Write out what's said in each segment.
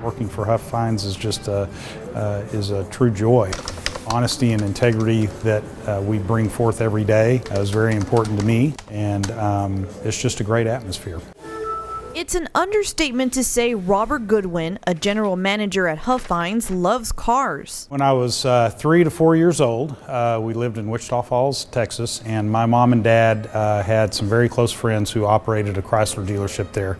Working for Huffines is just is a true joy. Honesty and integrity that we bring forth every day is very important to me, and it's just a great atmosphere. It's an understatement to say Robert Goodwin, a general manager at Huffines, loves cars. When I was 3 to 4 years old, we lived in Wichita Falls, Texas, and my mom and dad had some very close friends who operated a Chrysler dealership there.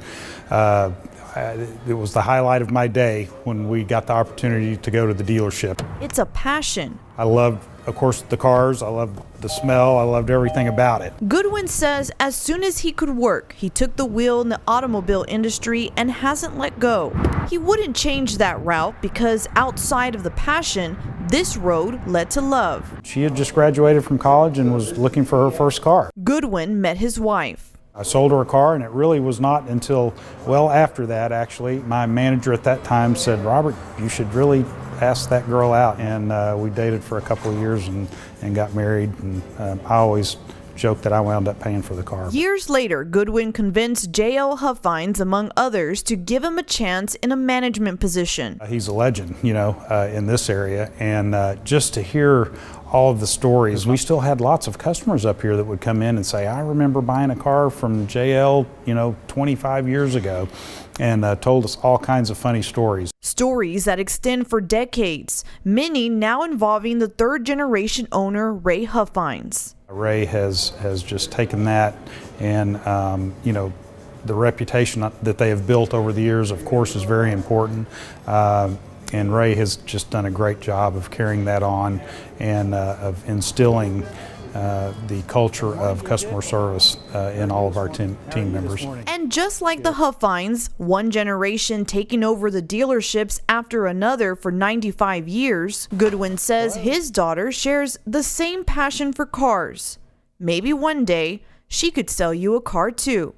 It was the highlight of my day when we got the opportunity to go to the dealership. It's a passion. I loved, of course, the cars. I loved the smell. I loved everything about it. Goodwin says as soon as he could work, he took the wheel in the automobile industry and hasn't let go. He wouldn't change that route because outside of the passion, this road led to love. She had just graduated from college and was looking for her first car. Goodwin met his wife. I sold her a car, and it really was not until well after that, actually. My manager at that time said, "Robert, you should really ask that girl out." And we dated for a couple of years and got married. And I always joke that I wound up paying for the car. Years later, Goodwin convinced J.L. Huffines, among others, to give him a chance in a management position. He's a legend, in this area, and just to hear all of the stories. We still had lots of customers up here that would come in and say, "I remember buying a car from JL, 25 years ago," and told us all kinds of funny stories. Stories that extend for decades, many now involving the third-generation owner, Ray Huffines. Ray has just taken that, and the reputation that they have built over the years, of course, is very important. And Ray has just done a great job of carrying that on and of instilling the culture of customer service in all of our team members. And just like the Huffines, one generation taking over the dealerships after another for 95 years, Goodwin says his daughter shares the same passion for cars. Maybe one day she could sell you a car too.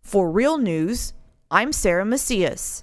For Real News, I'm Sarah Macias.